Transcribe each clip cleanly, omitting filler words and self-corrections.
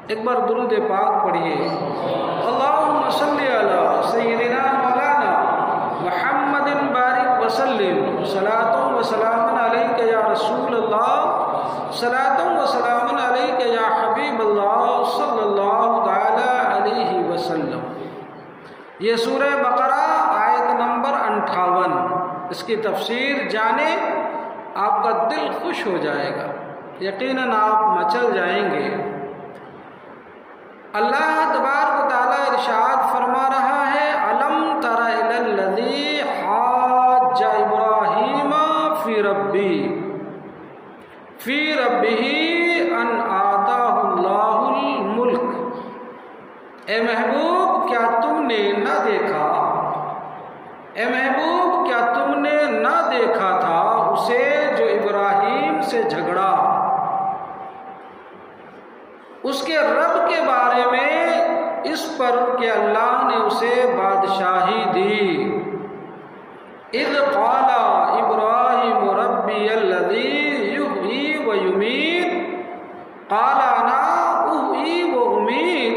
ایک بار درود پاک پڑھیے۔ اللہم صلی علی سیدنا مولانا محمد بارک وسلم، صلاۃ و سلام علیک یا رسول اللہ، صلاۃ و سلام علیک یا حبیب اللہ صلی اللہ تعالی علیہ وسلم۔ یہ سورہ بقرہ آیت نمبر 58، اس کی تفسیر جانے آپ کا دل خوش ہو جائے گا، یقیناً آپ مچل جائیں گے۔ اللہ تبارک و تعالیٰ ارشاد فرما رہا ہے، الم تر الی الذی حاج ابراہیم فی ربہ ان آتاہ اللہ الملک۔ اے محبوب کیا تم نے نہ دیکھا، اے محبوب کیا تم نے نہ دیکھا تھا اسے جو ابراہیم سے جھگڑا، اس کے رب کے بارے میں اس پر کہ اللہ نے اسے بادشاہی دی۔ اذ قال ابراہیم ربی الذی یحیی و یمیت قال انا احیی و امیت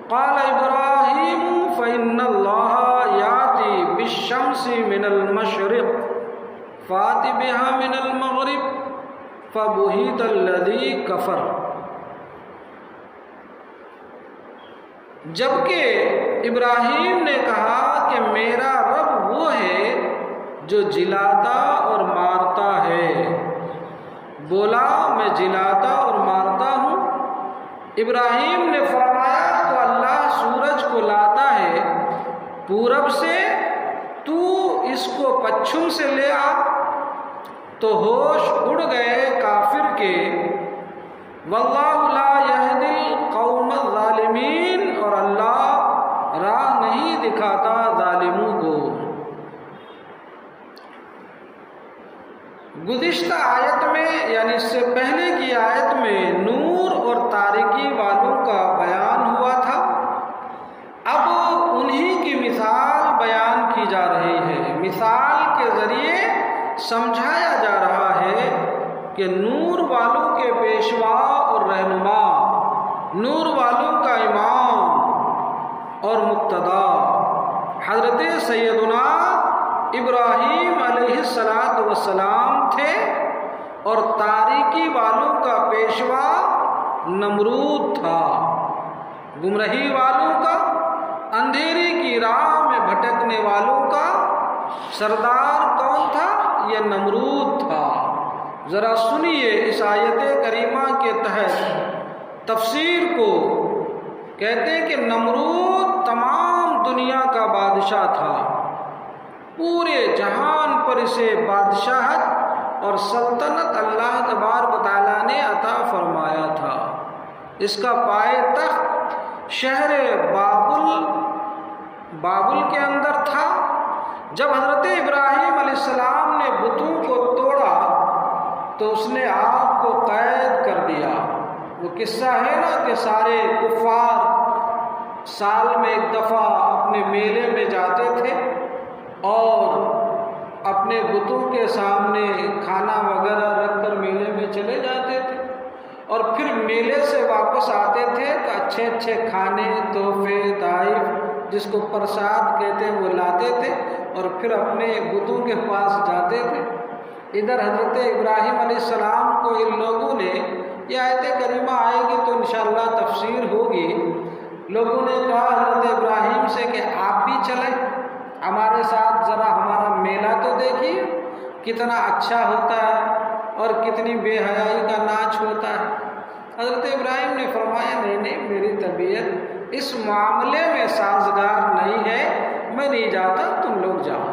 قال ابراہیم فإن اللہ یأتی بالشمس من المشرق فأت بها من المغرب فبہت الذی کفر۔ جبکہ ابراہیم نے کہا کہ میرا رب وہ ہے جو جلاتا اور مارتا ہے، بولا میں جلاتا اور مارتا ہوں۔ ابراہیم نے فرمایا تو اللہ سورج کو لاتا ہے پورب سے، تو اس کو پچھم سے لے آ، تو ہوش اڑ گئے کافر کے۔ واللہ لا یہدی القوم الظالمین، اور اللہ راہ نہیں دکھاتا ظالموں کو۔ گزشتہ آیت میں یعنی اس سے پہلے کی آیت میں نور اور تاریکی والوں کا بیان ہوا تھا، اب انہی کی مثال بیان کی جا رہی ہے۔ مثال کے ذریعے سمجھایا جا رہا ہے کہ نور والوں کے پیشوا اور رہنما، نور والوں کا امام اور مقتدا حضرت سیدنا ابراہیم علیہ السلام تھے، اور تاریکی والوں کا پیشوا نمرود تھا۔ گمراہی والوں کا، اندھیری کی راہ میں بھٹکنے والوں کا سردار کون تھا؟ یہ نمرود تھا۔ ذرا سنیے اس آیت کریمہ کے تحت تفسیر کو۔ کہتے ہیں کہ نمرود تمام دنیا کا بادشاہ تھا، پورے جہان پر اسے بادشاہت اور سلطنت اللہ تبارک و تعالیٰ نے عطا فرمایا تھا۔ اس کا پائے تخت شہر بابل کے اندر تھا۔ جب حضرت ابراہیم علیہ السلام نے بتوں کو توڑا تو اس نے آپ کو قید کر دیا۔ وہ قصہ ہے نا کہ سارے کفار سال میں ایک دفعہ اپنے میلے میں جاتے تھے اور اپنے بتوں کے سامنے کھانا وغیرہ رکھ کر میلے میں چلے جاتے تھے، اور پھر میلے سے واپس آتے تھے تو اچھے اچھے کھانے، تحفے، تحائف جس کو پرساد کہتے ہیں وہ لاتے تھے، اور پھر اپنے بتوں کے پاس جاتے تھے۔ ادھر حضرت ابراہیم علیہ السلام کو ان لوگوں نے، یہ آیت کریمہ آئے گی تو انشاءاللہ تفسیر ہوگی، لوگوں نے کہا حضرت ابراہیم سے کہ آپ بھی چلیں ہمارے ساتھ، ذرا ہمارا میلہ تو دیکھیے کتنا اچھا ہوتا ہے اور کتنی بے حیائی کا ناچ ہوتا ہے۔ حضرت ابراہیم نے فرمایا نہیں، میری طبیعت اس معاملے میں سازگار نہیں ہے، میں نہیں جاتا، تم لوگ جاؤ۔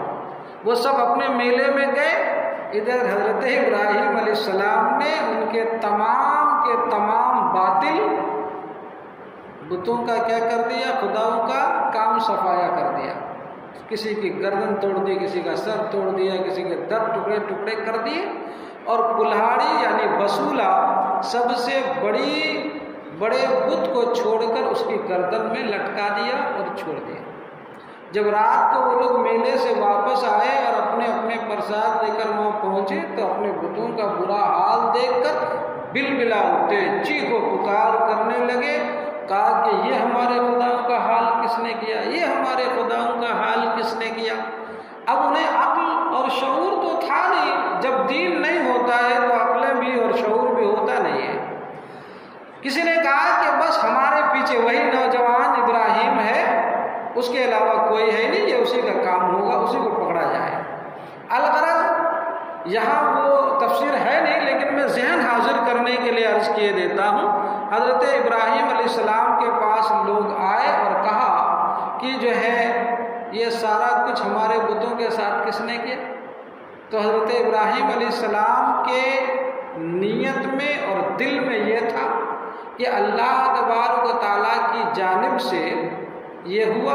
وہ سب اپنے میلے میں گئے۔ ادھر حضرت ابراہیم علیہ السلام نے ان کے تمام باطل بتوں کا کیا کر دیا؟ خداؤں کا کام صفایا کر دیا۔ کسی کی گردن توڑ دی، کسی کا سر توڑ دیا، کسی کے در ٹکڑے ٹکڑے کر دیے، اور کلہاڑی یعنی بسولہ سب سے بڑے بت کو چھوڑ کر اس کی گردن میں لٹکا دیا اور چھوڑ دیا۔ جب رات کو وہ لوگ میلے سے واپس آئے اور اپنے پرساد لے کر وہاں پہنچے تو اپنے بتوں کا برا حال دیکھ کر بلبلا اٹھے، چیخ و پکار کرنے لگے کہا کہ بس ہمارے پیچھے وہی نوجوان ابراہیم ہے، اس کے علاوہ کوئی ہے نہیں، یہ اسی کا کام ہوگا، اسی کو پکڑا جائے۔ الغرض یہاں وہ تفسیر ہے نہیں، لیکن میں ذہن حاضر کرنے کے لیے عرض کیے دیتا ہوں۔ حضرت ابراہیم علیہ السلام کے پاس لوگ آئے اور کہا کہ جو ہے یہ سارا کچھ ہمارے بتوں کے ساتھ کس نے کیا؟ تو حضرت ابراہیم علیہ السلام کے نیت میں اور دل میں یہ تھا کہ اللہ تبارک و تعالیٰ کی جانب سے یہ ہوا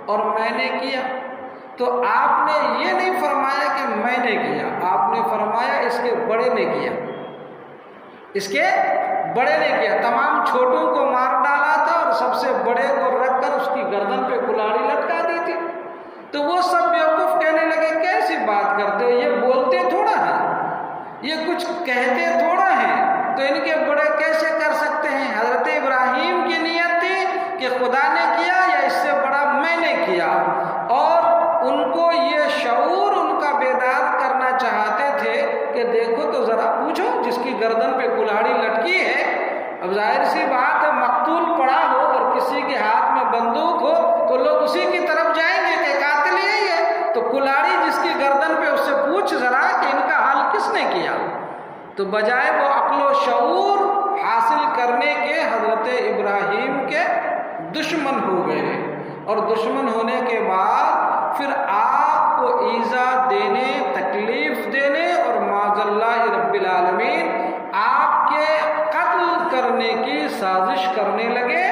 اور میں نے کیا۔ تو آپ نے یہ نہیں فرمایا کہ میں نے کیا، آپ نے فرمایا اس کے بڑے نے کیا، اس کے بڑے نے کیا۔ تمام چھوٹوں کو مار ڈالا تھا اور سب سے بڑے کو رکھ کر اس کی گردن پہ کلاڑی لٹکا دی تھی۔ تو وہ سب بیوقوف کہنے لگے کیسی بات کرتے ہو، یہ بولتے تھوڑا ہے، یہ کچھ کہتے تھوڑا ہیں، تو ان کے بڑے کیسے کر سکتے ہیں؟ حضرت ابراہیم کی نیت تھی کہ خدا نے کیا یا اس سے بڑا میں نے کیا، اور ان کو یہ شعور ان کا بیدار کرنا چاہتے تھے کہ دیکھو تو ذرا پوچھو جس کی گردن پہ کلاڑی لٹکی ہے، اب ظاہر سی بات ہے مقتول پڑا ہو اور کسی کے ہاتھ میں بندوق ہو تو لوگ اسی کی طرف جائیں گے کہ قاتل ہے یہ، تو کلاڑی جس کی گردن پہ اس سے پوچھ ذرا کہ ان کا حال کس نے کیا۔ تو بجائے وہ عقل و شعور حاصل کرنے کے حضرت ابراہیم کے دشمن ہو گئے، اور دشمن ہونے کے بعد پھر آپ کو ایذا دینے، تکلیف دینے اور معاذ اللہ رب العالمین آپ کے قتل کرنے کی سازش کرنے لگے،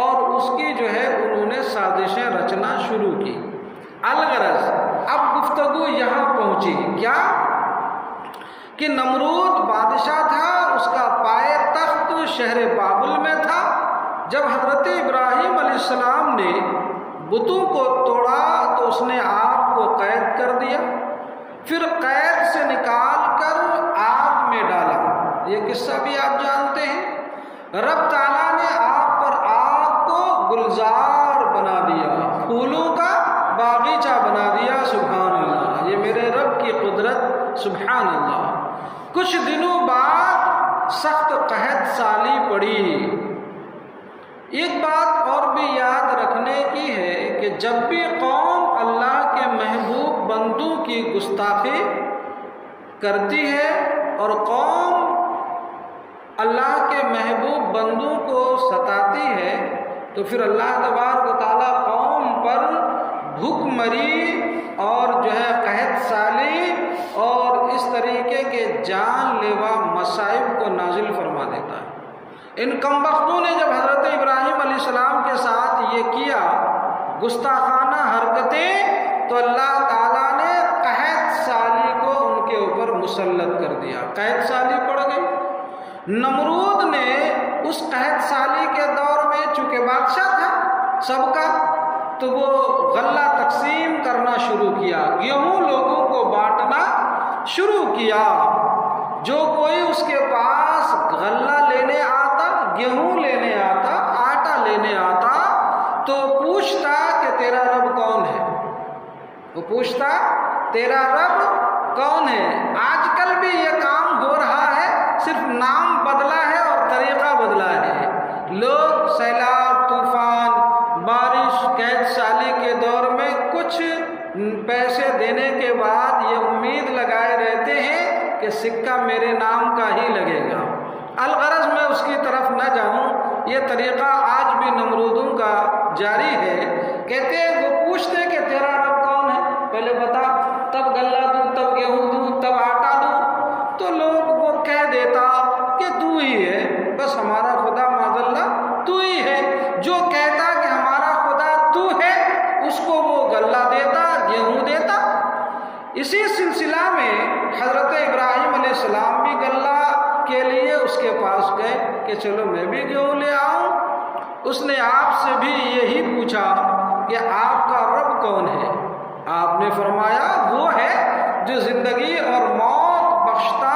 اور اس کی جو ہے انہوں نے سازشیں رچنا شروع کی۔ الغرض اب گفتگو یہاں پہنچی کیا کہ نمرود بادشاہ تھا، اس کا پائے تخت شہر بابل میں تھا۔ جب حضرت ابراہیم علیہ السلام نے بتوں کو توڑا تو اس نے آپ کو قید کر دیا، پھر قید سے نکال کر آگ میں ڈالا۔ یہ قصہ بھی آپ جانتے ہیں۔ رب تعالیٰ نے آپ پر آگ کو گلزار بنا دیا، پھولوں کا باغیچہ بنا دیا۔ سبحان اللہ، یہ میرے رب کی قدرت، سبحان اللہ۔ کچھ دنوں بعد سخت قحط سالی پڑی۔ ایک بات اور بھی یاد رکھنے کی ہے کہ جب بھی قوم اللہ کے محبوب بندوں کی گستاخی کرتی ہے اور قوم اللہ کے محبوب بندوں کو ستاتی ہے تو پھر اللہ تبارک و تعالیٰ قوم پر بھوک مری اور جو ہے قحط سالی اور اس طریقے کے جان لیوا مصائب کو نازل فرما دیتا ہے۔ ان کم بختوں نے جب حضرت ابراہیم علیہ السلام کے ساتھ یہ کیا گستاخانہ حرکتیں، تو اللہ تعالیٰ نے قحط سالی کو ان کے اوپر مسلط کر دیا، قحط سالی پڑ گئی۔ نمرود نے اس قحط سالی کے دور میں چونکہ بادشاہ تھا سب کا، تو وہ غلہ تقسیم کرنا شروع کیا، گیہوں لوگوں کو بانٹنا شروع کیا۔ جو کوئی اس کے پاس غلہ لینے آتا، گیہوں لینے آتا، آٹا لینے آتا، تو پوچھتا کہ تیرا رب کون ہے؟ وہ پوچھتا تیرا رب کون ہے؟ آج کل بھی یہ کام ہو رہا ہے، صرف نام بدلا ہے اور طریقہ بدلا ہے۔ لوگ سیلاب، طوفان، بارش، قحط سالی کے دور میں کچھ پیسے دینے کے بعد یہ امید لگائے رہتے ہیں کہ سکہ میرے نام کا ہی لگے گا۔ الغرض میں اس کی طرف نہ جاؤں، یہ طریقہ آج بھی نمرودوں کا جاری ہے۔ کہتے ہیں وہ پوچھتے کہ تیرا رب کون ہے، پہلے بتا، تب غلہ دوں، تب گیہوں دوں، تب آٹا دوں۔ تو لوگ وہ کہہ دیتا کہ تو ہی ہے، بس ہمارا خدا معاذ اللہ تو ہی ہے۔ جو کہتا کہ ہمارا خدا تو ہے، اس کو وہ غلہ دیتا، گیہوں دیتا۔ اسی سلسلہ میں حضرت ابراہیم علیہ السلام بھی غلہ کے لیے اس کے پاس گئے کہ چلو میں بھی گیہوں لے آؤں۔ اس نے آپ سے بھی یہی پوچھا کہ آپ کا رب کون ہے؟ آپ نے فرمایا وہ ہے جو زندگی اور موت بخشتا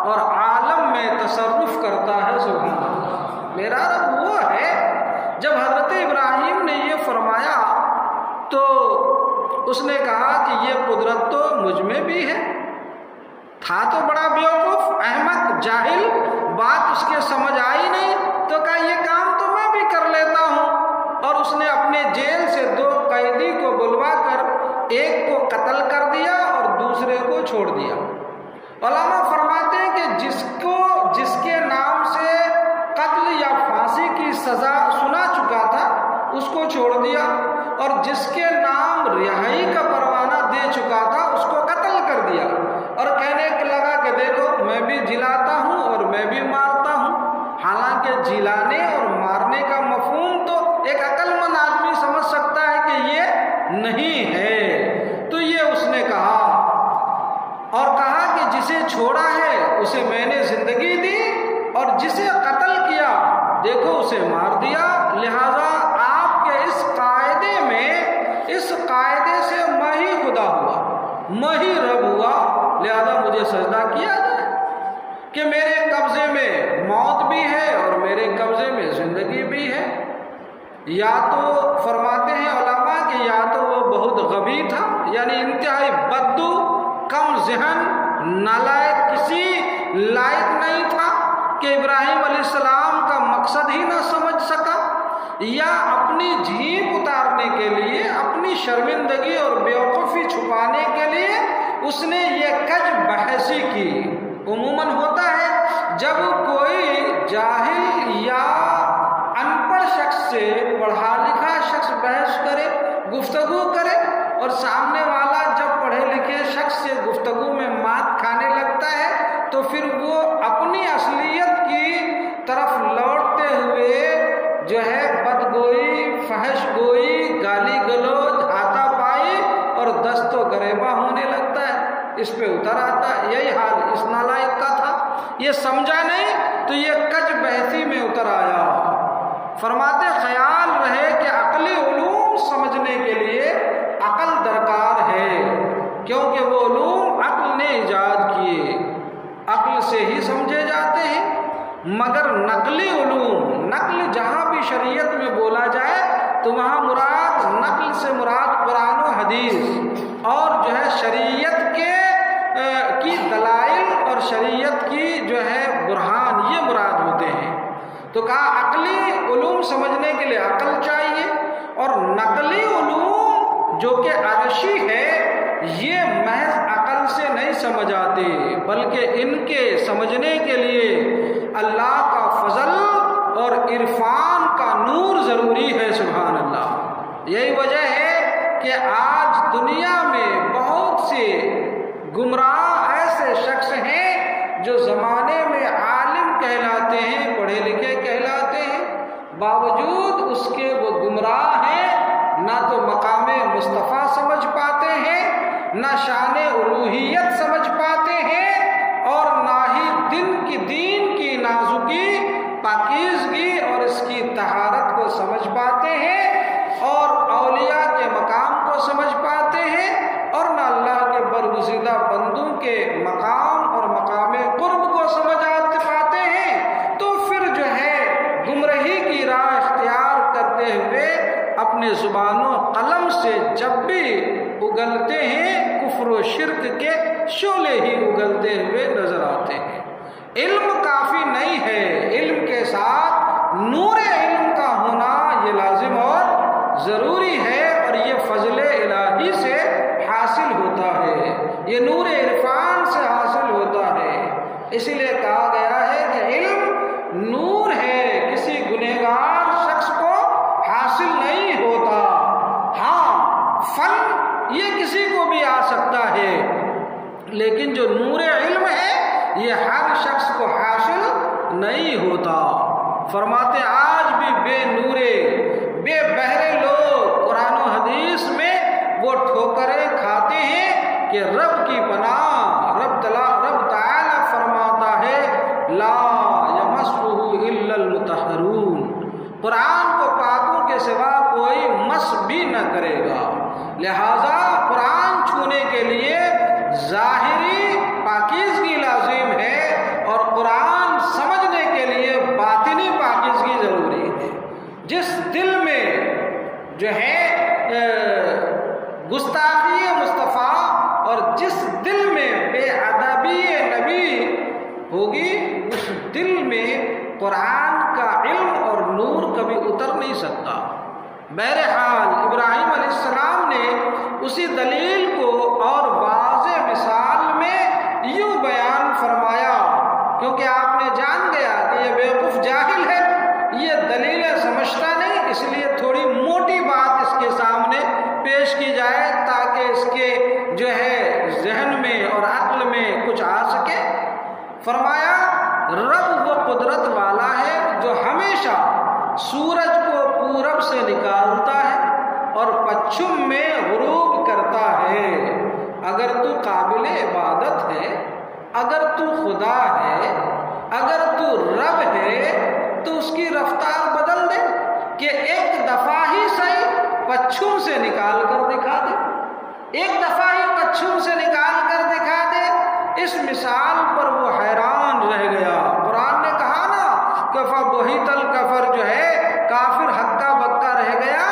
اور عالم میں تصرف کرتا ہے۔ سبحان اللہ، میرا رب وہ ہے۔ جب حضرت ابراہیم نے یہ فرمایا تو اس نے کہا کہ یہ قدرت تو مجھ میں بھی ہے۔ تھا تو بڑا بیوقوف، احمق، جاہل، بات اس کے سمجھ آئی نہیں، تو کہا یہ کام تو میں بھی کر لیتا ہوں، اور اس نے اپنے جیل سے 2 قیدی کو بلوا کر ایک کو قتل کر دیا اور دوسرے کو چھوڑ دیا۔ علماء فرماتے ہیں کہ جس کے نام سے قتل یا پھانسی کی سزا سنا چکا تھا اس کو چھوڑ دیا، اور جس کے نام رہائی کا پروانہ دے چکا تھا اس کو قتل کر دیا، اور کہنے لگا کہ دیکھو میں بھی جلاتا ہوں اور میں بھی مارتا ہوں۔ حالانکہ جلانے اور مارنے کا مفہوم تو ایک عقل مند آدمی سمجھ سکتا ہے کہ یہ نہیں ہے۔ تو یہ اس نے کہا، اور کہا کہ جسے چھوڑا ہے اسے میں نے زندگی دی، اور جسے قتل کیا دیکھو اسے مار دیا۔ لہذا آپ کے اس قاعدے سے میں ہی خدا ہوا، میں ہی رب ہوا، لہذا مجھے سجدہ کیا جائے کہ میرے قبضے میں موت بھی ہے اور میرے قبضے میں زندگی بھی ہے۔ یا تو فرماتے ہیں علماء کہ یا تو وہ بہت غبی تھا، یعنی انتہائی بدو، کم ذہن، نالائق، کسی لائق نہیں تھا کہ ابراہیم علیہ السلام کا مقصد ہی نہ سمجھ سکا، یا اپنی جھیپ اتارنے کے لیے، اپنی شرمندگی اور بیوقوفی چھپانے کے لیے اس نے یہ کج بحثی کی۔ عموماً ہوتا ہے جب کوئی جاہل یا ان پڑھ شخص سے پڑھا لکھا شخص بحث کرے، گفتگو کرے، اور سامنے والا جب پڑھے لکھے شخص سے گفتگو میں مات کھانے لگتا ہے تو پھر وہ اپنی اصلیت کی طرف لوٹتے ہوئے جو ہے بدگوئی، فحش گوئی، گالی گلوچ، ہاتھا پائی اور دست و گریباں ہونے لگتا ہے، اس پہ اتر آتا ہے۔ یہی حال اس نالائق کا تھا، یہ سمجھا نہیں تو یہ کج بحثی میں اتر آیا۔ فرماتے خیال رہے کہ عقلی علوم سمجھنے کے لیے عقل درکار ہے، کیونکہ وہ علوم عقل نے ایجاد کیے، عقل سے ہی سمجھے جاتے ہیں۔ مگر نقلی علوم، نقل جہاں بھی شریعت میں بولا جائے تو وہاں مراد نقل سے مراد قرآن و حدیث اور جو ہے شریعت کی دلائل اور شریعت کی جو ہے برہان، یہ مراد ہوتے ہیں۔ تو کہا عقلی علوم سمجھنے کے لیے عقل چاہیے، اور نقلی علوم جو کہ عرشی ہے یہ محض عقل سے نہیں سمجھ آتے، بلکہ ان کے سمجھنے کے لیے اللہ کا فضل اور عرفان کا نور ضروری ہے۔ سبحان اللہ۔ یہی وجہ ہے کہ آج دنیا میں بہت سے گمراہ ایسے شخص ہیں جو زمانے میں عالم کہلاتے ہیں، پڑھے لکھے کہلاتے ہیں، باوجود اس کے وہ گمراہ ہیں، نہ تو مقام مصطفیٰ سمجھ پاتے ہیں، نہ شان الوہیت سمجھ پاتے ہیں، اور نہ ہی دین کی نازکی، پاکیزگی اور اس کی طہارت کو سمجھ پاتے ہیں، اور اولیاء کے مقام کو سمجھ پاتے ہیں، اور نہ اللہ کے برگزیدہ بندوں کے مقام اور مقام قرب کو سمجھ پاتے ہیں۔ تو پھر جو ہے گمراہی کی راہ اختیار کرتے ہوئے اپنے زبان و قلم سے جب بھی اگلتے ہیں کفر و شرک کے شعلے ہی اگلتے ہوئے نظر آتے ہیں۔ علم کافی نہیں ہے، علم کے ساتھ نور علم کا ہونا یہ لازم اور ضروری ہے، اور یہ فضل الہی سے حاصل ہوتا ہے، یہ نور عرفان سے حاصل ہوتا ہے۔ اسی لیے کہا گیا ہے کہ علم نور ہے، کسی گنہگار شخص کو حاصل نہیں ہوتا۔ ہاں فن یہ کسی کو بھی آ سکتا ہے، لیکن جو نور علم ہے یہ ہر شخص کو حاصل نہیں ہوتا۔ فرماتے آج بھی بے نورے، بے بہرے لوگ قرآن و حدیث میں وہ ٹھوکریں کھاتے ہیں کہ رب کی پناہ، رب تعالی فرماتا ہے لا یمسہ الا المطہرون، قرآن کو پاکوں کے سوا کوئی مس بھی نہ کرے گا۔ لہذا قرآن چھونے کے لیے ظاہری پاکیزگی لازم ہے، اور قرآن سمجھنے کے لیے باطنی پاکیزگی ضروری ہے۔ جس دل میں جو ہے گستاخی مصطفیٰ اور جس دل میں بے ادبی نبی ہوگی، اس دل میں قرآن کا علم بہرحال ابراہیم علیہ السلام نے اسی دلیل کو اور واضح مثال میں یوں بیان فرمایا، کیونکہ آپ نے جان گیا کہ یہ بیوقوف جاہل ہے، یہ دلیلیں سمجھتا نہیں، اس لیے تھوڑی موٹی بات اس کے سامنے پیش کی جائے تاکہ اس کے جو ہے ذہن میں اور عقل میں کچھ آ سکے۔ فرمایا رب وہ قدرت والا ہے جو ہمیشہ سورج کو پورب سے نکالتا ہے اور پچھم میں غروب کرتا ہے۔ اگر تو قابل عبادت ہے، اگر تو خدا ہے، اگر تو رب ہے تو اس کی رفتار بدل دے کہ ایک دفعہ ہی صحیح پچھم سے نکال کر دکھا دے، ایک دفعہ ہی پچھم سے نکال کر دکھا دے۔ اس مثال پر وہ حیران رہ گیا۔ قرآن نے کہا نا کہ فَبُہِتَ الْكَفَرُ جو ہے کافر ہکا بکا رہ گیا،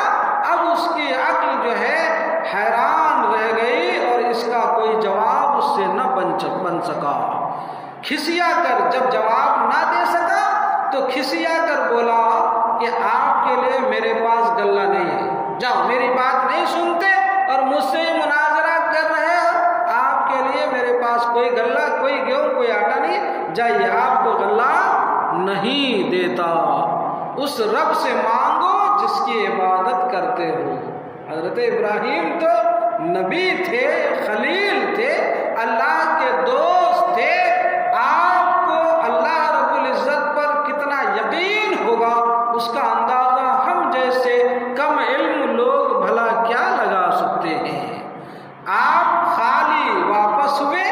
اب اس کی عقل جو ہے حیران رہ گئی اور اس کا کوئی جواب اس سے نہ بن سکا۔ کھسیا کر جب جواب نہ دے سکا تو کھسیا کر بولا کہ آپ کے لیے میرے پاس غلہ نہیں ہے، جاؤ میری بات نہیں سنتے اور مجھ سے مناظرہ کر رہے ہو، آپ کے لیے میرے پاس کوئی غلہ، کوئی گیہوں، کوئی آٹا نہیں، جائیے آپ کو غلہ نہیں دیتا، اس رب سے مانگو جس کی عبادت کرتے ہو۔ حضرت ابراہیم تو نبی تھے، خلیل تھے، اللہ کے دوست تھے، آپ کو اللہ رب العزت پر کتنا یقین ہوگا اس کا اندازہ ہم جیسے کم علم لوگ بھلا کیا لگا سکتے ہیں۔ آپ خالی واپس ہوئے،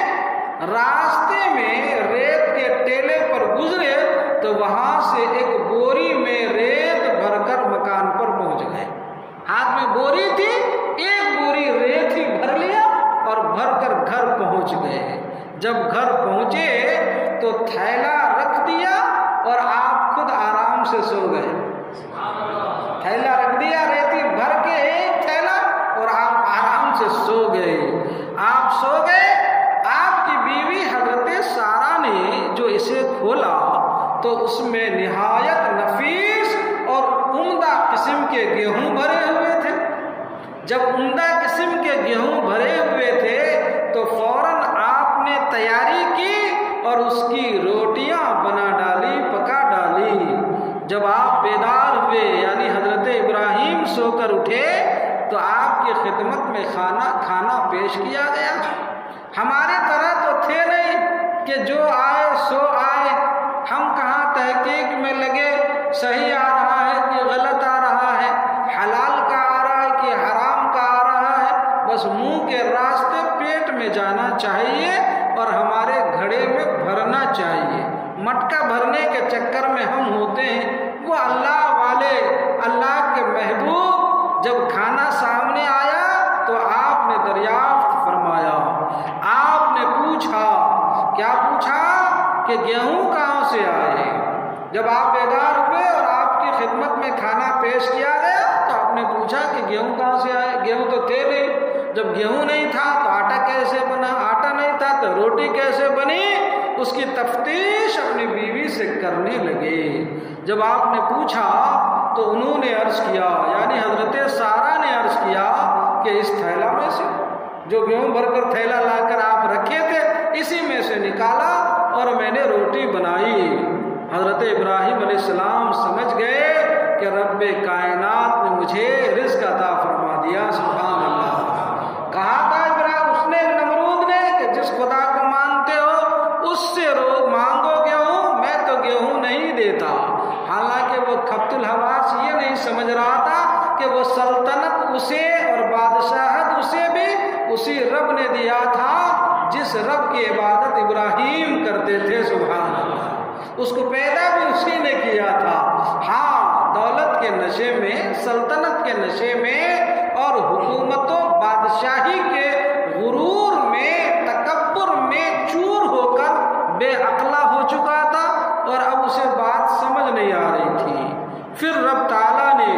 راستے میں ریت کے ٹیلے پر گزرے تو وہاں سے ایک بوری میں ریت بھر کر مکان پر پہنچ گئے۔ ہاتھ میں بوری تھی، ایک بوری ریت ہی بھر لیا اور بھر کر گھر پہنچ گئے۔ جب گھر پہنچے تو تھیلا رکھ دیا اور آپ خود آرام سے سو گئے۔ تھیلا رکھ دیا ریتی بھر کے ایک تھیلا اور آپ آرام سے سو گئے۔ آپ سو گئے، آپ کی بیوی حضرت سارہ نے جو اسے کھولا تو اس میں نہایت نفیس اور عمدہ قسم کے گیہوں بھرے ہوئے تھے۔ جب عمدہ قسم کے گیہوں بھرے ہوئے تھے تو فوراً آپ نے تیاری کی اور اس کی روٹیاں بنا ڈالی، پکا ڈالی۔ جب آپ بیدار ہوئے یعنی حضرت ابراہیم سو کر اٹھے تو آپ کی خدمت میں کھانا پیش کیا گیا۔ ہمارے طرح تو تھے نہیں کہ جو آئے سو آئے، ہم کہاں تحقیق میں لگے صحیح آ رہا ہے کہ غلط آ رہا ہے، حلال کا آ رہا ہے کہ حرام کا آ رہا ہے، بس منہ کے راستے پیٹ میں جانا چاہیے اور ہمارے گھڑے میں بھرنا چاہیے۔ مٹکا بھرنے کے چکر میں ہم ہوتے ہیں۔ وہ اللہ والے، اللہ کے محبوب، جب کھانا سامنے آیا تو آپ نے دریافت فرمایا، آپ نے پوچھا، کیا پوچھا کہ گیہوں کہاں سے آئے؟ جب آپ بیدار ہوئے اور آپ کی خدمت میں کھانا پیش کیا گیا تو آپ نے پوچھا کہ گیہوں کہاں سے آئے؟ گیہوں تو تھے نہیں، جب گیہوں نہیں تھا تو آٹا کیسے بنا، آٹا نہیں تھا تو روٹی کیسے بنی؟ اس کی تفتیش اپنی بیوی سے کرنے لگے۔ جب آپ نے پوچھا تو انہوں نے عرض کیا، یعنی حضرت سارہ نے عرض کیا کہ اس تھیلا میں سے جو گیہوں بھر کر تھیلا لا کر آپ رکھے تھے اسی میں سے نکالا اور میں نے روٹی بنائی۔ حضرت ابراہیم علیہ السلام سمجھ گئے کہ رب کائنات نے مجھے رزق عطا فرما دیا۔ سبحان اللہ۔ کہا تھا ابراہیم اس نے نمرود نے کہ جس خدا کو مانتے ہو اس سے مانگو گیہوں، میں تو گیہوں نہیں دیتا۔ حالانکہ وہ خبط الحواس یہ نہیں سمجھ رہا تھا کہ وہ سلطنت اسے اور بادشاہت اسے بھی اسی رب نے دیا تھا جس رب کی عبادت ابراہیم کرتے تھے۔ سبحان اللہ۔ اس کو پیدا بھی اسی نے کیا تھا۔ ہاں، دولت کے نشے میں، سلطنت کے نشے میں اور حکومت و بادشاہی کے غرور میں، تکبر میں چور ہو کر بے عقلا ہو چکا تھا اور اب اسے بات سمجھ نہیں آ رہی تھی۔ پھر رب تعالیٰ نے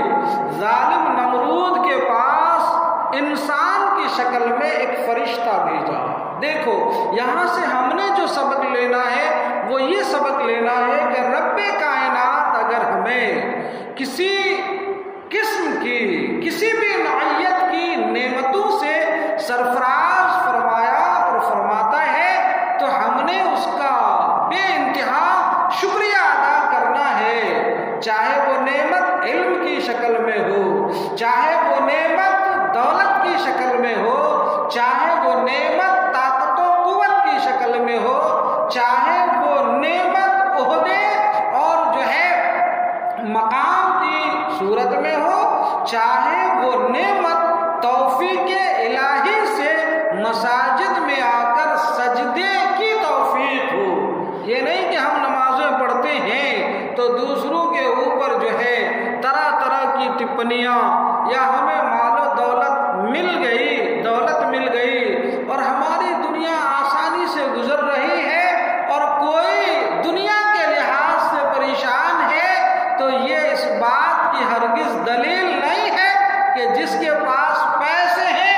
ظالم نمرود کے پاس انسان کی شکل میں ایک فرشتہ بھیجا۔ دیکھو یہاں سے ہم نے جو سبق لینا ہے وہ یہ سبق لینا ہے کہ رب کائنات اگر ہمیں کسی قسم کی سرفراز فرمایا اور فرماتا ہے تو ہم نے اس کا بے انتہا شکریہ ادا کرنا ہے، چاہے وہ نعمت علم کی شکل میں ہو، چاہے وہ نعمت دولت کی شکل میں ہو، چاہے وہ نعمت طاقت و قوت کی شکل میں ہو، چاہے وہ نعمت عہدے اور جو ہے مقام کی صورت میں ہو، چاہے وہ نعمت توفیق الہی سے مساجد میں آ کر سجدے کی توفیق ہو۔ یہ نہیں کہ ہم نمازیں پڑھتے ہیں تو دوسروں کے اوپر جو ہے طرح طرح کی ٹپنیاں، یا ہمیں مال و دولت مل گئی، دولت مل گئی اور ہماری دنیا آسانی سے گزر رہی ہے اور کوئی دنیا کے لحاظ سے پریشان ہے، تو یہ اس بات کی ہرگز دلیل نہیں ہے کہ جس کے پاس پیسے ہیں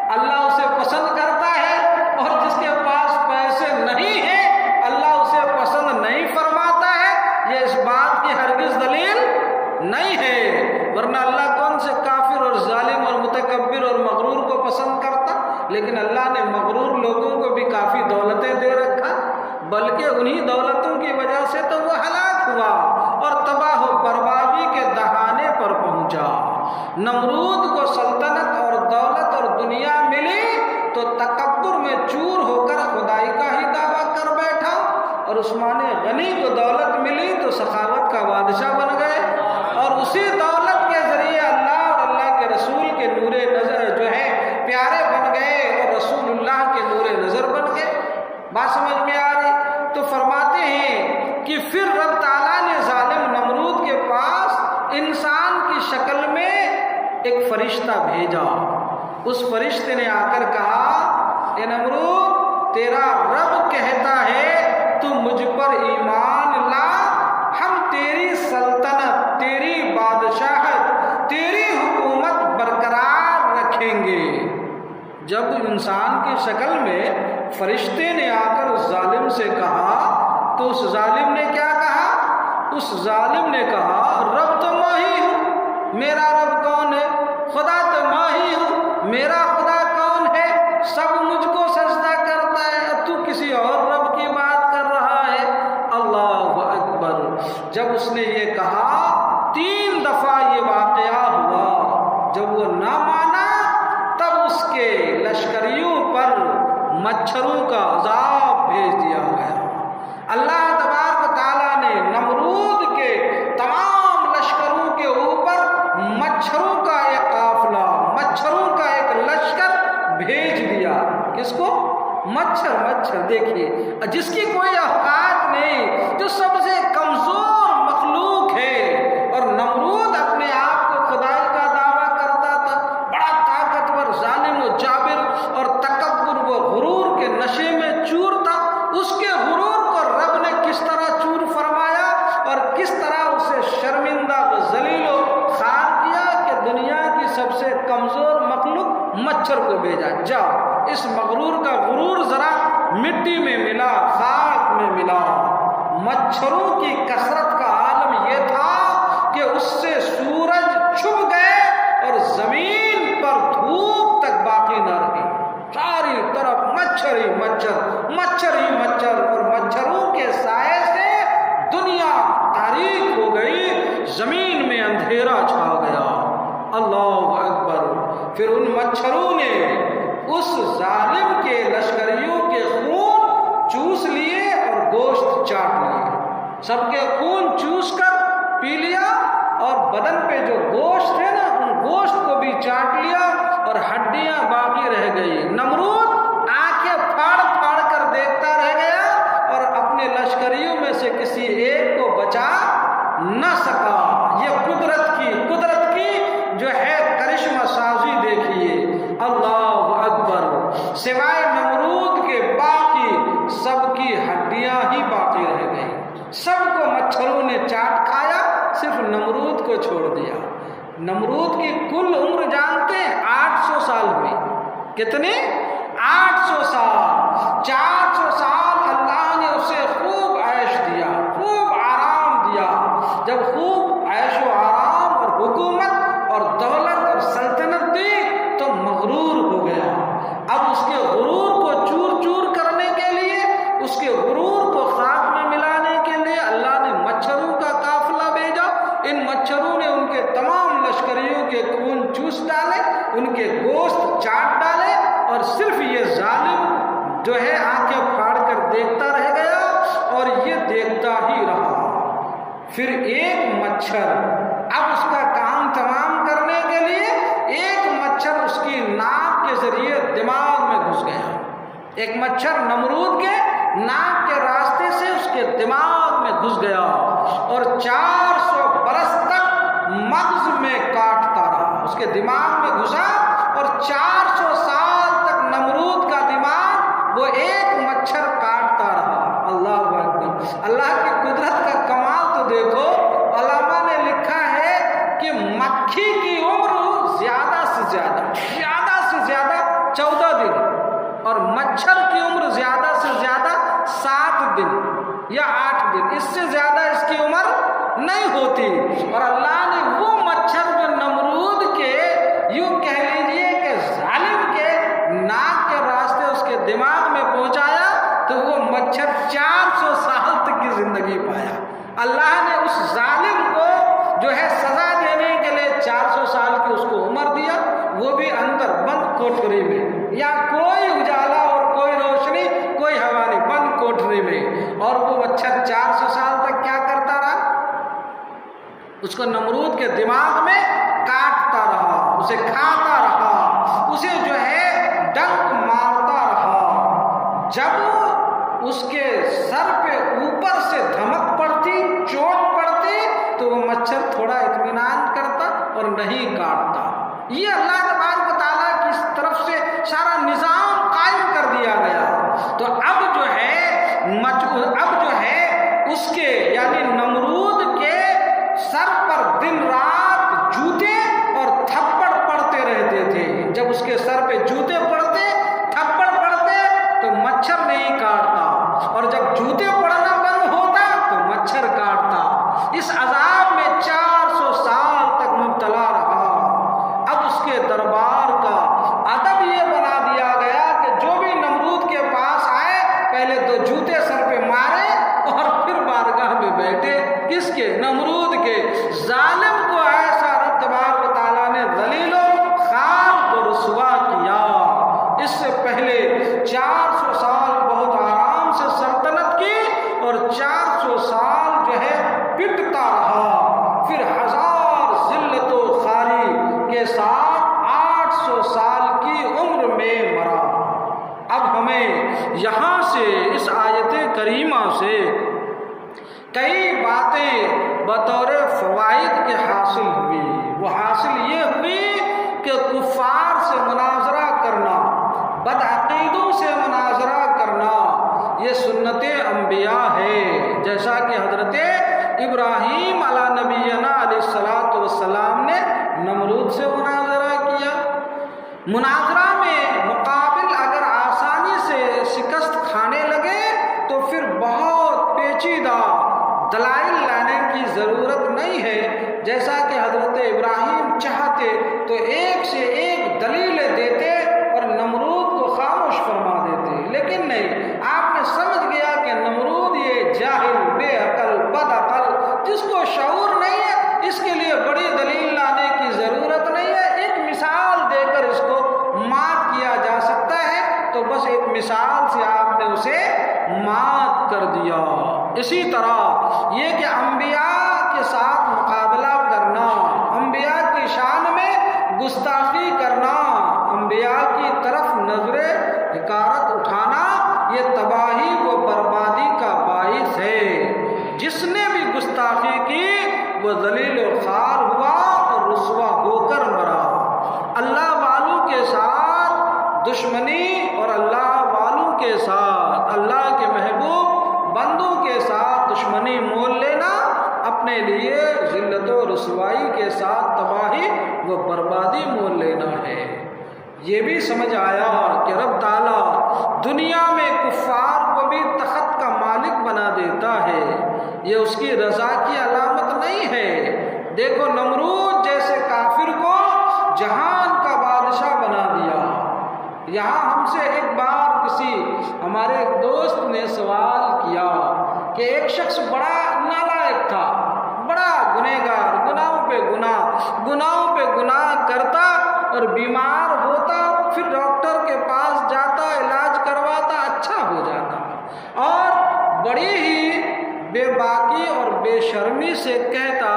اللہ اسے پسند کرتا ہے اور جس کے پاس پیسے نہیں ہیں اللہ اسے پسند نہیں فرماتا ہے۔ یہ اس بات کی ہرگز دلیل نہیں ہے، ورنہ اللہ کون سے کافر اور ظالم اور متکبر اور مغرور کو پسند کرتا؟ لیکن اللہ نے مغرور لوگوں کو بھی کافی دولتیں دے رکھا، بلکہ انہی دولتوں کی وجہ سے تو وہ ہلاک ہوا اور تباہ و بربادی کے دہانے پر پہنچا۔ نمرود کو سلطنت اور دولت اور دنیا ملی تو تکبر میں چور ہو کر خدائی کا ہی دعویٰ کر بیٹھا، اور عثمان غنی کو دولت ملی تو سخاوت کا بادشاہ بن گئے، اور اسی دولت کے ذریعے اللہ اور اللہ کے رسول کے نور نظر جو ہے پیارے بن گئے اور رسول اللہ کے نور نظر بن گئے۔ بات سمجھ میں آ رہی؟ تو فرماتے ہیں کہ پھر رب تعالیٰ نے ظالم نمرود کے پاس انسان کی شکل میں ایک فرشتہ بھیجا۔ اس فرشتے نے آ کر کہا، اے نمرود، تیرا رب کہتا ہے تو مجھ پر ایمان لا، ہم تیری سلطنت، تیری بادشاہت، تیری حکومت برقرار رکھیں گے۔ جب انسان کی شکل میں فرشتے نے آ کر اس ظالم سے کہا تو اس ظالم نے کیا کہا؟ اس ظالم نے کہا، رب تو میں ہی ہوں، میرا رب کون ہے؟ خدا تو میں ہی ہوں، میرا خدا کون ہے؟ سب مجھ کو سجدہ کرتا ہے، تو کسی اور رب کی بات کر رہا ہے۔ اللہ اکبر۔ جب اس نے یہ کہا 3 دفعہ یہ واقعہ ہوا، جب وہ نہ مانا تب اس کے لشکریوں پر مچھروں کا عذاب بھیج دیا گیا۔ اللہ تبارک تعالیٰ نے نمرود کے تمام لشکروں کے اوپر مچھروں کا ایک قافلہ، مچھروں کا ایک لشکر بھیج دیا۔ کس کو؟ مچھر۔ دیکھیے، جس کی کوئی اوقات نہیں، جو سب سے کمزور مخلوق ہے، اور نمرود اپنے آپ کو خدائی کا دعویٰ کرتا تھا، بڑا طاقتور، ظالم و جابر اور تکبر و غرور کے نشے میں چور تھا۔ اس کے غرور کو رب نے کس طرح چور فرمایا اور کس طرح اسے شرمندہ و ذلیل و خوار کیا کہ دنیا کی سب سے کمزور مخلوق مچھر کو بھیجا، جاؤ اس مغرور کا غرور ذرا مٹی میں ملا، خاک میں ملا۔ مچھروں کی کثرت کا عالم یہ تھا کہ اس سے سورج چھپ گئے اور زمین پر دھوپ تک باقی نہ رہی، چاری طرف مچھر ہی مچھر، مچھر ہی مچھر، اور مچھروں کے سائے سے دنیا تاریک ہو گئی، زمین میں اندھیرا چھا گیا۔ اللہ اکبر۔ پھر ان مچھروں نے اس ظالم کے لشکریوں کے خون چوس لیے اور گوشت چاٹ لیے، سب کے خون چوس کر پی لیا، اور بدن پہ جو گوشت ہے نا ان گوشت کو بھی چاٹ لیا اور ہڈیاں باقی رہ گئی۔ نمرود آنکھیں پھاڑ پھاڑ کر دیکھتا رہ گیا اور اپنے لشکریوں میں سے کسی ایک کو بچا نہ سکا۔ یہ قدرت کی جو ہے کرشمہ سازی دیکھیے۔ اللہ اکبر۔ سوائے نمرود کے باقی سب کی ہڈیاں ہی باقی رہ گئی، سب کو مچھروں نے چاٹ کھایا، صرف نمرود کو چھوڑ دیا۔ نمرود کی کل عمر جانتے ہیں 800 سال ہوئی۔ کتنے؟ 800 سال۔ 400 سال اللہ نے اسے خوب عیش دیا، خوب آرام دیا۔ جب خوب عیش و آرام اور حکومت اور دولت اور سلطنت دی تو مغرور ہو گیا، نے ان کے تمام لشکریوں کے خون چوس ڈالے، ان کے گوشت چاٹ ڈالے، اور صرف یہ ظالم جو ہے آنکھیں پھاڑ کر دیکھتا رہ گیا، اور یہ دیکھتا ہی رہا۔ پھر ایک مچھر، اب اس کا کام تمام کرنے کے لیے ایک مچھر اس کی ناک کے ذریعے دماغ میں گھس گیا۔ ایک مچھر نمرود کے ناک کے راستے سے اس کے دماغ میں گھس گیا، اور 400 برس تک مغز میں کاٹتا رہا۔ اس کے دماغ میں گھسا، اور 400 سال تک نمرود کا دماغ وہ ایک مچھر کاٹتا رہا۔ اللہ اکبر! اللہ کی قدرت کا کمال تو دیکھو۔ علماء نے لکھا ہے کہ مکھی کی عمر زیادہ سے زیادہ 14 دن، اور مچھر کی عمر زیادہ سے زیادہ 7 دن یا 8 دن، اس سے زیادہ اس کی عمر نہیں ہوتی۔ اور اللہ نے وہ مچھر جو نمرود کے، یوں کہہ لیجئے کہ ظالم کے ناک کے راستے اس کے دماغ میں پہنچایا، تو وہ مچھر 400 سال تک کی زندگی پایا۔ اللہ نے اس ظالم کو جو ہے سزا دینے کے لیے 400 سال کی اس کو عمر دیا، وہ بھی اندر بند کوٹری میں، یا کوئی اجالا اور کوئی روشنی، کوئی ہوا نہیں، بند کوٹری میں۔ اور وہ مچھر 400 سال تک کیا کرتا رہا؟ اس کو نمرود کے دماغ میں کاٹتا رہا، اسے کھاتا رہا، اسے جو ہے ڈنک مارتا رہا۔ جب اس کے سر پہ اوپر سے دھمک پڑتی، چوٹ پڑتی، تو وہ مچھر تھوڑا اطمینان کرتا اور نہیں کاٹتا۔ یہ اللہ تبارک و تعالیٰ کی طرف سے سارا نظام قائم کر دیا گیا۔ تو اب جو ہے اس کے یعنی نمرود کے سر پر دن رات جوتے اور تھپڑ پڑتے رہتے تھے۔ جب اس کے سر پہ جوتے پڑتے، تھپڑ پڑتے، تو مچھر نہیں کاٹتا، اور جب جوتے پڑنا بند ہوتا تو مچھر کاٹتا۔ اس عذاب میں 400 سال تک مبتلا رہا۔ اب اس کے دربار کا ادب یہ بنا دیا گیا کہ جو بھی نمرود کے پاس آئے، پہلے 2 جوتے سر پہ مارے اور پھر بارگاہ میں بیٹھے۔ کس کے؟ نمرود کے۔ ظالم کو ایسا رب تبارک و تعالیٰ نے ذلیل و خوار کو رسوا کیا۔ اس سے پہلے 400 سال بہت آرام سے سلطنت کی، اور 400 سال جو ہے پٹتا رہا، پھر 1000 ذلت و خواری کے ساتھ 800 سال کی عمر میں مرا۔ اب ہمیں یہاں سے اس آیت کریمہ سے کئی باتیں بطور فوائد کے حاصل ہوئی۔ وہ حاصل یہ ہوئی کہ کفار سے مناظرہ کرنا، بدعقیدوں سے مناظرہ کرنا، یہ سنت انبیاء ہے۔ جیسا کہ حضرت ابراہیم علیہ نبینا علیہ الصلوۃ والسلام نے نمرود سے مناظرہ کیا۔ مناظرہ میں مقابل اگر آسانی سے شکست کھانے لگے تو پھر بہت پیچیدہ دلائل لانے کی ضرورت نہیں ہے۔ جیسا کہ حضرت ابراہیم چاہتے تو ایک سے ایک دلیلیں دیتے اور نمرود کو خاموش فرما دیتے، لیکن نہیں، آپ نے سمجھ گیا کہ نمرود یہ جاہل، بے عقل، بد عقل، جس کو شعور نہیں ہے، اس کے لیے بڑی دلیل لانے کی ضرورت نہیں ہے، ایک مثال دے کر اس کو مات کیا جا سکتا ہے، تو بس ایک مثال سے آپ نے اسے مات کر دیا۔ اسی طرح یہ کہ انبیاء کے ساتھ مقابلہ کرنا، انبیاء کی شان میں گستاخی کرنا، انبیاء کی طرف نظر حقارت اٹھانا، یہ تباہی و بربادی کا باعث ہے۔ جس نے بھی گستاخی کی وہ ذلیل و خوار ہوا اور رسوا ہو کر مرا۔ اللہ والوں کے ساتھ دشمنی اور اللہ والوں کے ساتھ، اللہ کے محبوب بندوں کے ساتھ دشمنی مول لینا، اپنے لیے ذلت و رسوائی کے ساتھ تباہی و بربادی مول لینا ہے۔ یہ بھی سمجھ آیا کہ رب تعالیٰ دنیا میں کفار کو بھی تخت کا مالک بنا دیتا ہے، یہ اس کی رضا کی علامت نہیں ہے۔ دیکھو نمرود جیسے کافر کو جہان کا بادشاہ بنا دیا۔ یہاں ہم سے ایک بار کسی ہمارے ایک دوست نے سوال کیا کہ ایک شخص بڑا نالائق تھا، بڑا گنہگار، گناہوں پہ گناہ گناہوں پہ گناہ کرتا اور بیمار ہوتا، پھر ڈاکٹر کے پاس جاتا، علاج کرواتا، اچھا ہو جاتا، اور بڑی ہی بے باکی اور بے شرمی سے کہتا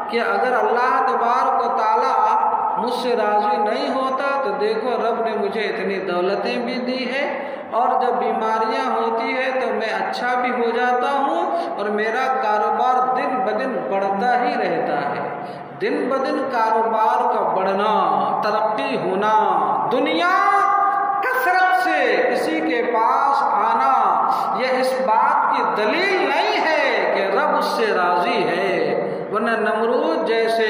کہ اگر اللہ تبارک و تعالیٰ مجھ سے راضی نہیں ہوتا تو دیکھو رب نے مجھے اتنی دولتیں بھی دی ہے، اور جب بیماریاں ہوتی ہے تو میں اچھا بھی ہو جاتا ہوں، اور میرا کاروبار دن بدن بڑھتا ہی رہتا ہے۔ دن بدن کاروبار کا بڑھنا، ترقی ہونا، دنیا کثرت سے کسی کے پاس آنا، یہ اس بات کی دلیل نہیں ہے کہ رب اس سے راضی ہے، ورنہ نمرود جیسے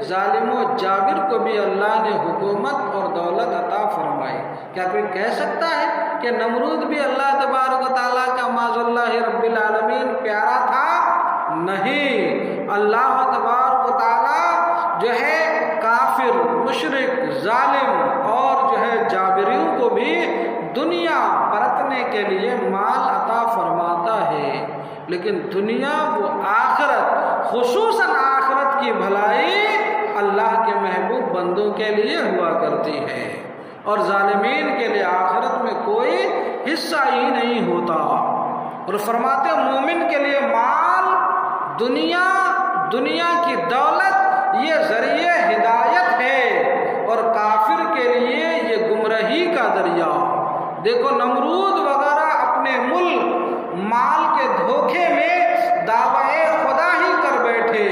ظالم و جابر کو بھی اللہ نے حکومت اور دولت عطا فرمائی۔ کیا کوئی کہہ سکتا ہے کہ نمرود بھی اللہ تبارک و تعالیٰ کا معاذ اللہ رب العالمین پیارا تھا؟ نہیں، اللہ تبارک و تعالیٰ جو ہے کافر، مشرک، ظالم اور جو ہے جابریوں کو بھی دنیا برتنے کے لیے مال عطا فرماتا ہے، لیکن دنیا وہ آخرت، خصوصاً آخرت کی بھلائی اللہ کے محبوب بندوں کے لیے ہوا کرتی ہے، اور ظالمین کے لیے آخرت میں کوئی حصہ ہی نہیں ہوتا۔ اور فرماتے مومن کے لیے مال، دنیا کی دولت یہ ذریعہ ہدایت ہے، اور کافر کے لیے یہ گمراہی کا دریا۔ دیکھو نمرود وغیرہ اپنے ملک مال کے دھوکے میں دعویٰ خدا ہی کر بیٹھے،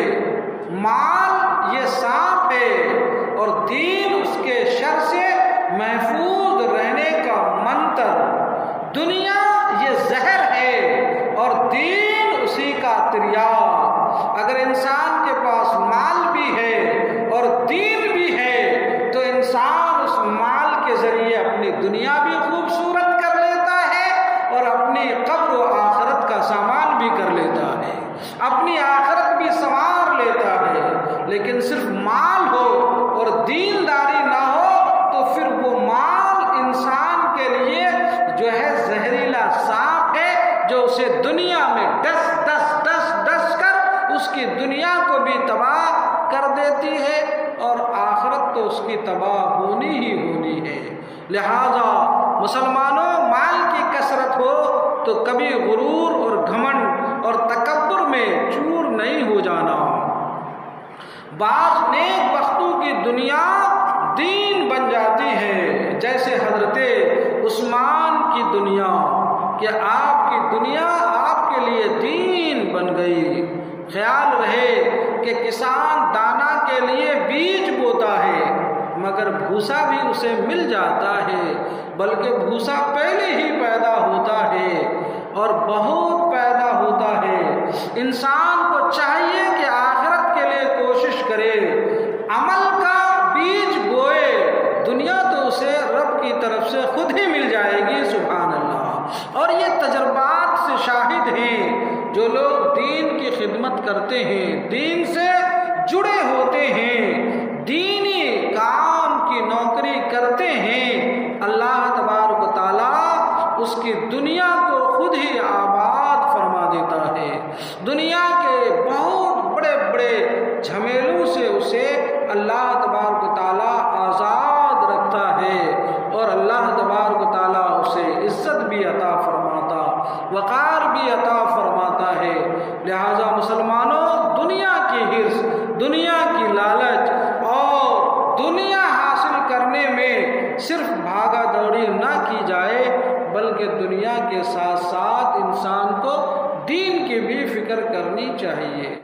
مال یہ سانپ ہے اور دین اس کے شر سے محفوظ رہنے کا منتر، دنیا یہ زہر ہے اور دین اسی کا تریاق۔ اگر انسان کے پاس مال بھی ہے اور دین بھی ہے تو انسان اس مال کے ذریعے اپنی دنیا بھی خوبصورت کر لیتا ہے اور اپنی قبر و آخرت کا سامان بھی کر لیتا ہے، اپنی آخرت بھی سنوار لیتا ہے۔ لیکن صرف مال ہو اور دینداری نہ ہو تو پھر وہ مال انسان کے لیے جو ہے زہریلا سانپ ہے، جو اسے دنیا میں ڈس کر اس کی دنیا کو بھی تباہ کر دیتی ہے، اور آخرت تو اس کی تباہ ہونی ہی ہونی ہے۔ لہذا مسلمانوں، مال کی کثرت ہو تو کبھی غرور اور گھمنڈ اور تکبر میں چور نہیں ہو جانا۔ بعض نیک بختوں کی دنیا دین بن جاتی ہے، جیسے حضرت عثمان کی دنیا، کہ آپ کی دنیا آپ کے لیے دین بن گئی۔ خیال رہے کہ کسان دانا کے لیے بیج بوتا ہے مگر بھوسا بھی اسے مل جاتا ہے، بلکہ بھوسا پہلے ہی پیدا ہوتا ہے اور بہت پیدا ہوتا ہے۔ انسان کو چاہیے کہ آخرت کے لیے کوشش کرے، عمل کا بیج بوئے، دنیا تو اسے رب کی طرف سے خود ہی مل جائے گی، سبحان اللہ۔ اور یہ تجربات سے شاہد ہیں جو لوگ دین کی خدمت کرتے ہیں، دین سے جڑے ہوتے ہیں، دینی کام کی نوکری کرتے ہیں، اللہ تبارک و تعالیٰ اس کی دنیا کو خود ہی آباد فرما دیتا ہے، دنیا کے بہت بڑے بڑے جھمیلوں سے اسے اللہ تبارک و تعالیٰ آزاد رکھتا ہے، اور اللہ تبارک و تعالیٰ اسے عزت بھی عطا فرماتا، وقار بھی عطا فرماتا ہے۔ لہذا مسلمانوں، دنیا کی حرص، دنیا کی لالچ اور دنیا حاصل کرنے میں صرف بھاگا دوڑی نہ کی جائے، بلکہ دنیا کے ساتھ ساتھ انسان کو دین کی بھی فکر کرنی چاہیے۔